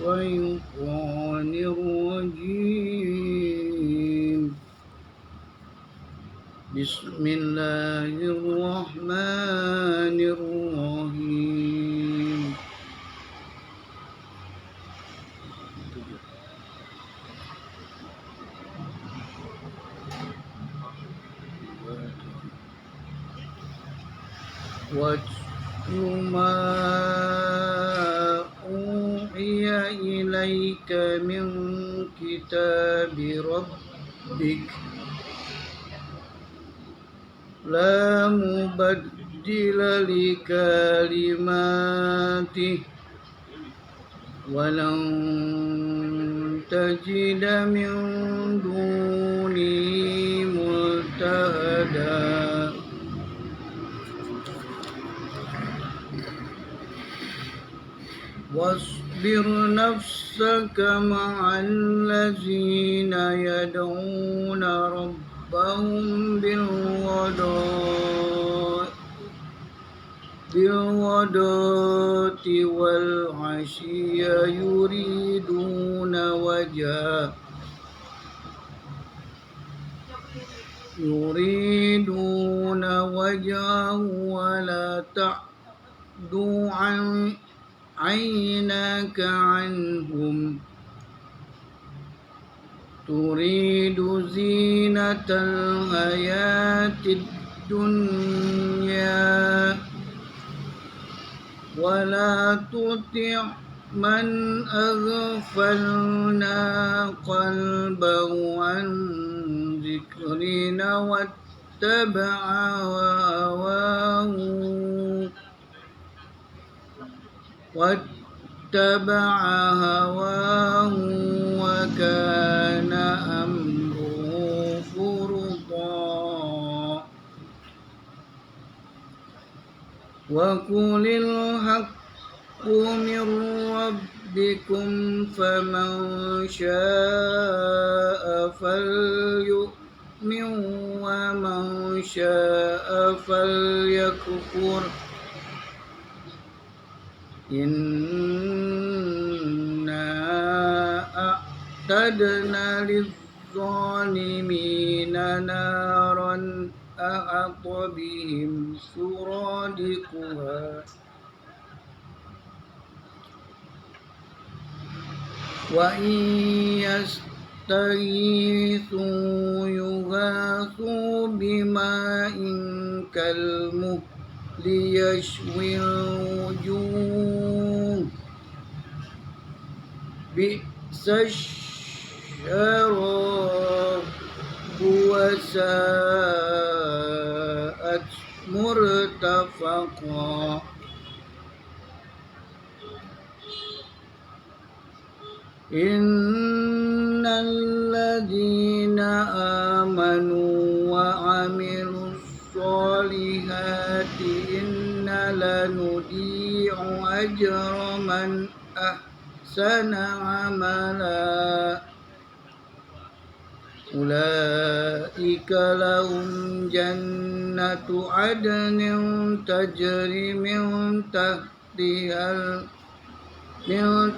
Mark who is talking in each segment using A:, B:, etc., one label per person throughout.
A: الشيطان الرجيم. بسم الله الرحمن الرحيم. واتل ما أوحي إليك من كتاب ربك لا مبدل لكلماته ولن تجد من دونه ملتحدا. واصبر نفسك مع الذين يدعون ربهم بالغداة والعشي يريدون وجهه ولا تعد عيناك عنهم تريد زينة الحياة الدنيا ولا تطع من أغفلنا قلبه عن ذكرنا واتبع هواه وكان أمره فرطا. وقل الحق من ربكم فمن شاء فليؤمن ومن شاء فليكفر. إنا أعتدنا للظالمين نارا أحاط بهم سرادقها وإن يستغيثوا يغاثوا بماء كالمهل ليشوي الوجوه بئس الشراب وساءت مرتفقا. إن الذين آمنوا وعملوا الصالحات إنا لنضيع أجر من أحسن عملا. أولئك لهم جنة عدن تجري من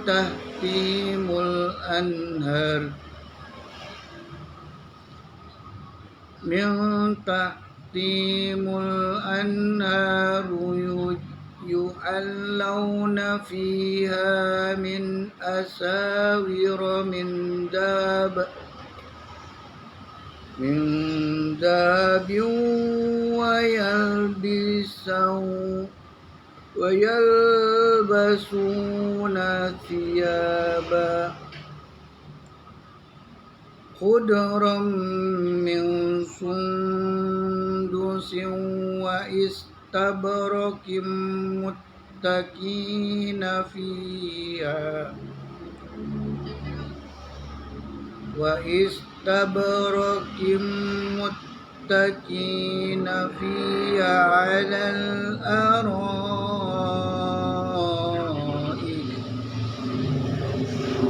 A: تحتهم الأنهار يحلون فيها من أساور من ذهب ويلبسون ثيابا خضرا من سندس واستبرق متكئين فيها على الأرائك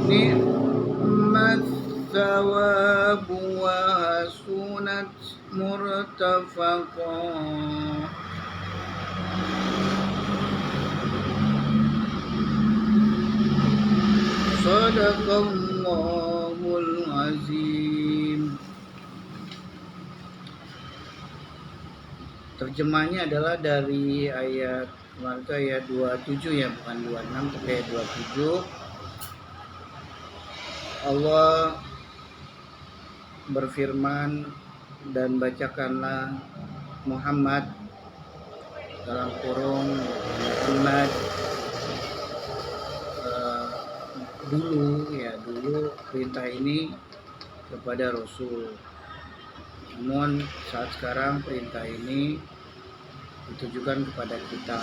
A: نعم الثواب وحسنت مرتفقا. Sadaqallahul azim. Terjemahnya adalah dari ayat kemarin itu ayat 27 ya, bukan 26 tapi ayat 27. Allah berfirman, dan bacakanlah Muhammad dalam kurung Muhammad dulu perintah ini kepada Rasul. Namun saat sekarang perintah ini ditujukan kepada kita.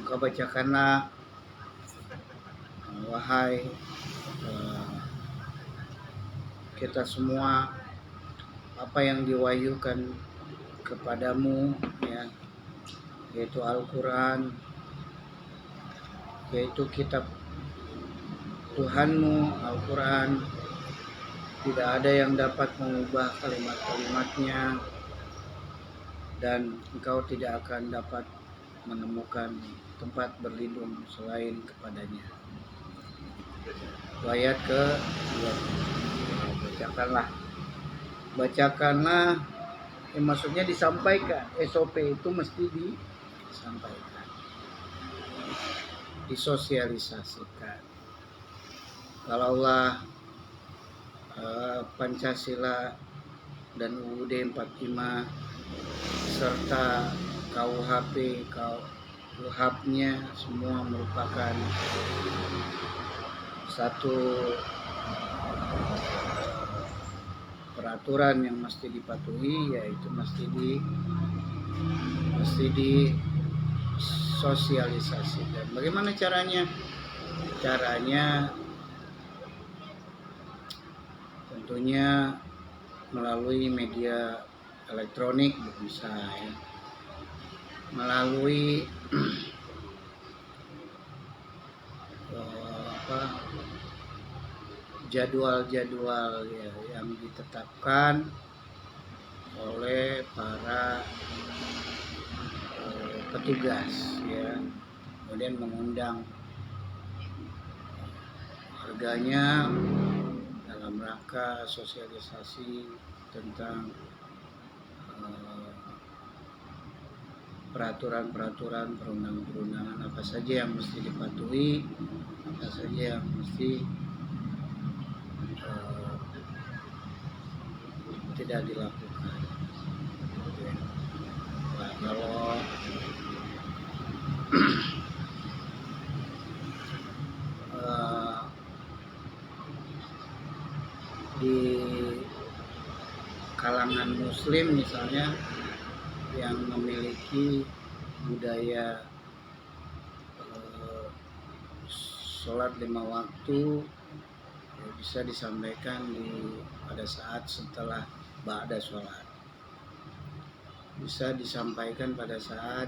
A: Maka bacakanlah wahai kita semua apa yang diwahyukan kepadamu, ya, yaitu Al-Quran, yaitu kitab Tuhanmu, Al-Quran. Tidak ada yang dapat mengubah kalimat-kalimatnya, dan engkau tidak akan dapat menemukan tempat berlindung selain kepadanya. Ayat ke-2. Bacakanlah, maksudnya disampaikan. SOP itu mesti disampaikan, disosialisasikan. Kalaulah Pancasila dan UUD 45 serta KUHP-nya semua merupakan satu peraturan yang mesti dipatuhi, yaitu mesti disosialisasikan. Bagaimana caranya? Tentunya melalui media elektronik bisa, ya. Melalui jadwal-jadwal, ya, yang ditetapkan oleh para petugas, ya. Kemudian mengundang warganya dalam rangka sosialisasi tentang peraturan-peraturan perundang-undangan apa saja yang mesti dipatuhi, apa saja yang mesti tidak dilakukan. Nah, kalau di kalangan Muslim misalnya yang memiliki budaya sholat 5 waktu, ya, bisa disampaikan pada saat setelah ba'da sholat, bisa disampaikan pada saat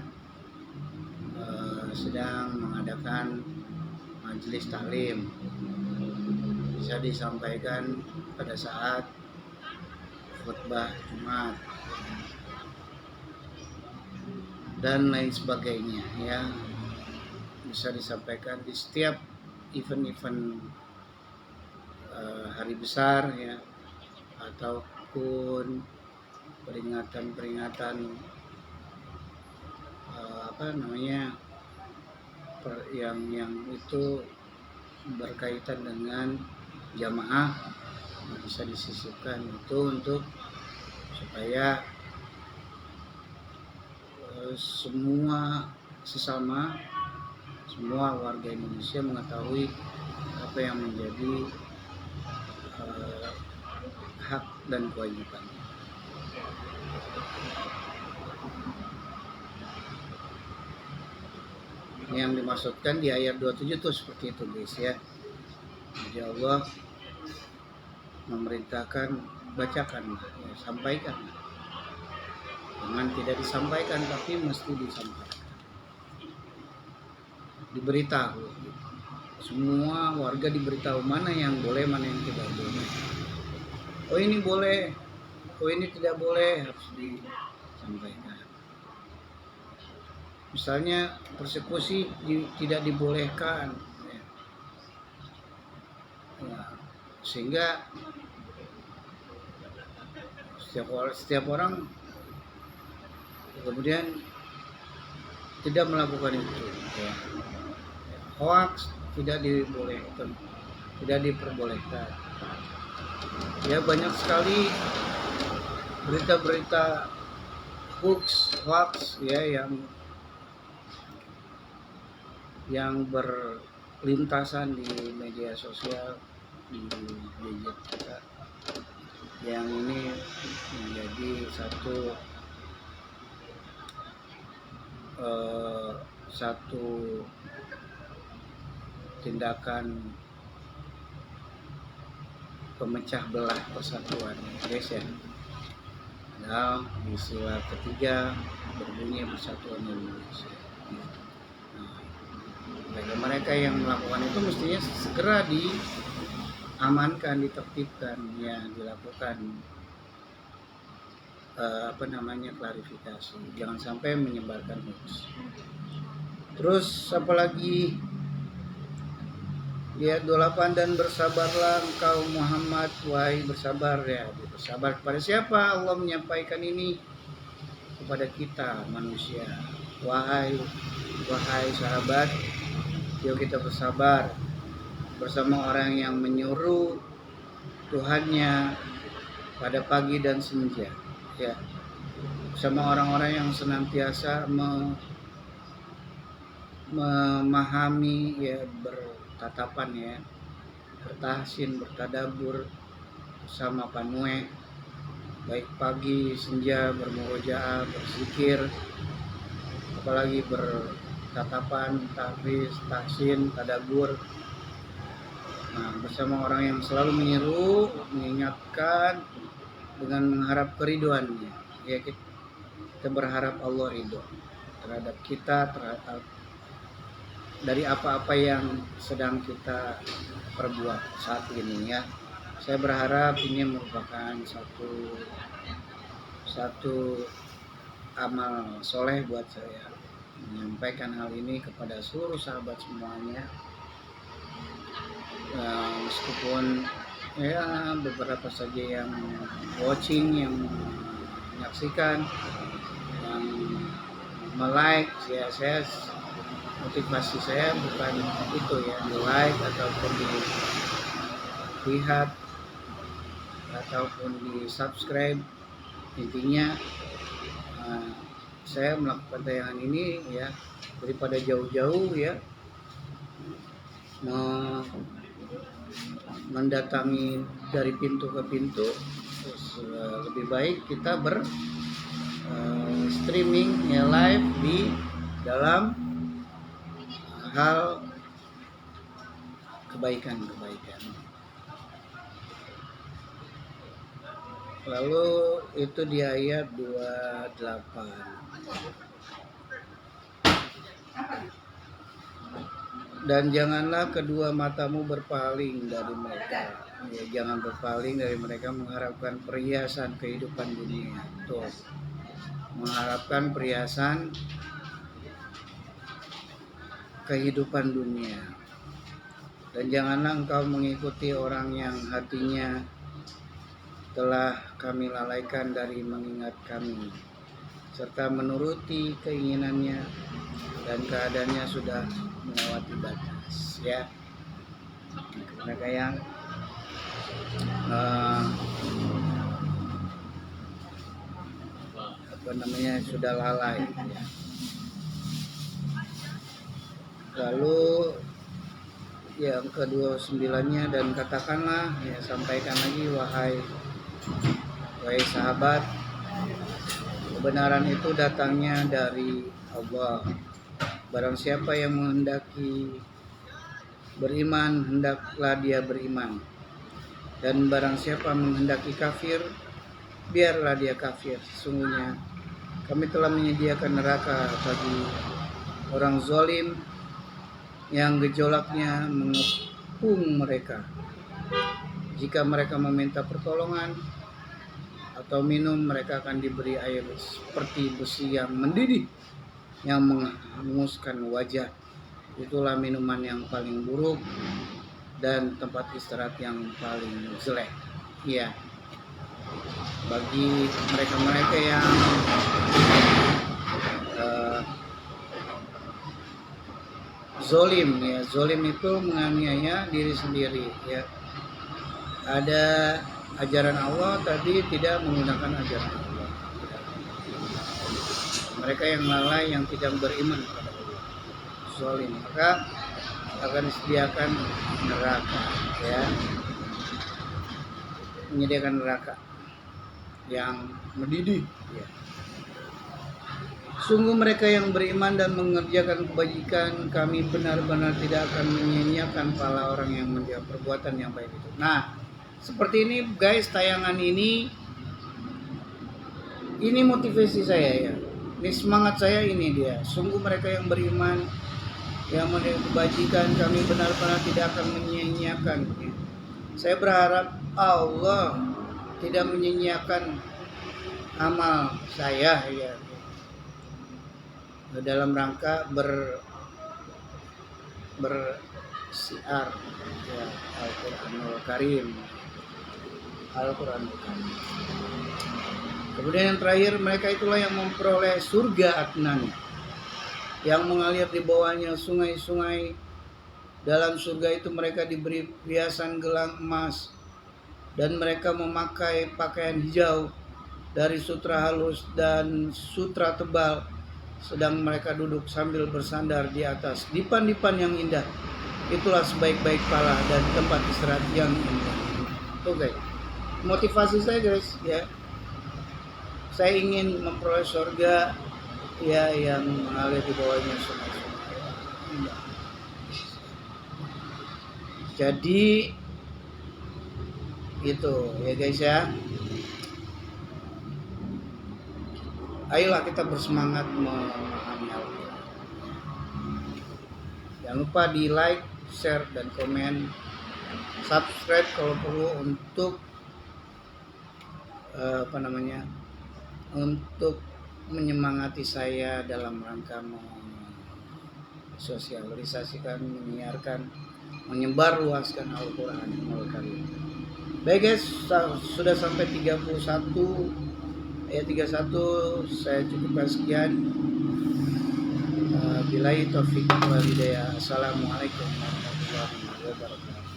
A: sedang mengadakan majelis taklim, bisa disampaikan pada saat khutbah Jumat dan lain sebagainya, ya. Bisa disampaikan di setiap event-event hari besar, ya, ataupun peringatan-peringatan yang itu berkaitan dengan jamaah, bisa disisipkan itu untuk supaya semua warga Indonesia mengetahui apa yang menjadi hak dan kewajiban. Yang dimaksudkan di ayat 27 itu seperti itu, guys, ya. Jadi Allah memerintahkan bacakan, ya, sampaikan. Jangan tidak disampaikan, tapi mesti disampaikan, diberitahu. Semua warga diberitahu mana yang boleh, mana yang tidak boleh. Oh ini boleh, oh ini tidak boleh, harus disampaikan. Misalnya persekusi tidak dibolehkan, ya. sehingga setiap orang kemudian tidak melakukan itu ya. Hoax tidak dibolehkan, tidak diperbolehkan ya. Banyak sekali berita-berita hoax ya yang berlintasan di media sosial, di gadget kita, yang ini menjadi satu tindakan pemecah belah persatuan, guys ya. Padahal di sila ketiga berbunyi persatuan Indonesia. Nah, mereka yang melakukan itu mestinya segera diamankan, ditertibkan, ya, dilakukan klarifikasi. Jangan sampai menyebarkan hoax. Terus apalagi ya 28, dan bersabarlah engkau Muhammad, wahai bersabar ya. Bersabar kepada siapa? Allah menyampaikan ini kepada kita manusia. Wahai sahabat, yuk kita bersabar bersama orang yang menyuruh Tuhannya pada pagi dan senja ya. Bersama orang-orang yang senantiasa memahami ya, bertatapan ya, bertahsin, bertadabur bersama panue, baik pagi senja, bermurojaah, berzikir, apalagi bertatapan, tahfiz, tahsin, tadabur. Nah, bersama orang yang selalu menyeru, mengingatkan dengan mengharap keriduannya ya. Kita berharap Allah ridho terhadap kita, terhadap dari apa-apa yang sedang kita perbuat saat ini ya. Saya berharap ini merupakan satu amal soleh buat saya, menyampaikan hal ini kepada seluruh sahabat semuanya. Meskipun ya beberapa saja yang watching, yang menyaksikan, yang like ya, motivasi saya bukan itu ya, di like ataupun dilihat ataupun di subscribe. Intinya saya melakukan tayangan ini ya daripada jauh-jauh ya mendatangi dari pintu ke pintu. Lebih baik kita streaming ya, live di dalam hal kebaikan. Lalu itu di ayat 28. Dan janganlah kedua matamu berpaling dari mereka. Ya, jangan berpaling dari mereka mengharapkan perhiasan kehidupan dunia. Tuh, mengharapkan perhiasan kehidupan dunia. Dan janganlah engkau mengikuti orang yang hatinya telah kami lalaikan dari mengingat kami, serta menuruti keinginannya dan keadaannya sudah melewati batas ya. Mereka yang sudah lalai ya. Lalu yang ke-29-nya, dan katakanlah ya, sampaikan lagi wahai sahabat, kebenaran itu datangnya dari Allah. Barang siapa yang menghendaki beriman, hendaklah dia beriman. Dan barang siapa menghendaki kafir, biarlah dia kafir. Sesungguhnya kami telah menyediakan neraka bagi orang zalim yang gejolaknya mengepung mereka. Jika mereka meminta pertolongan atau minum, mereka akan diberi air seperti besi yang mendidih, yang menghanguskan wajah. Itulah minuman yang paling buruk dan tempat istirahat yang paling jelek. Iya, bagi mereka-mereka yang zolim, ya, zolim itu menganiaya diri sendiri, ya. Ada ajaran Allah tapi tidak menggunakan ajaran Allah. Mereka yang lalai, yang tidak beriman kepada Allah, zolim, maka akan disediakan neraka, ya, menyediakan neraka yang mendidih, ya. Sungguh mereka yang beriman dan mengerjakan kebajikan, kami benar-benar tidak akan menyia-nyiakan pahala orang yang menjaga perbuatan yang baik itu. Nah, seperti ini guys, tayangan ini motivasi saya, ya. Ini semangat saya, ini dia. Sungguh mereka yang beriman, yang menjaga kebajikan, kami benar-benar tidak akan menyia-nyiakan. Saya berharap Allah tidak menyia-nyiakan amal saya, ya, dalam rangka bersiar, ya, Al-Qur'anul Karim. Kemudian yang terakhir, mereka itulah yang memperoleh surga Adnan, yang mengalir di bawahnya sungai-sungai. Dalam surga itu mereka diberi hiasan gelang emas, dan mereka memakai pakaian hijau dari sutra halus dan sutra tebal, sedang mereka duduk sambil bersandar di atas dipan-dipan yang indah. Itulah sebaik-baik pahala dan tempat istirahat yang indah. Oke, motivasi saya guys, ya, saya ingin memperoleh surga, ya, yang mengalir di bawahnya sungai-sungai. Jadi itu ya guys, ya. Ayolah kita bersemangat memahami Al-Quran. Jangan lupa di like, share, dan komen. Subscribe kalau perlu untuk untuk menyemangati saya dalam rangka sosialisasikan, menyiarkan, menyebarluaskan Al-Quran. Baik guys, sudah sampai 31 ayat 31, saya cukupkan sekian. Billahi taufiq wal hidayah. Assalamualaikum warahmatullahi wabarakatuh.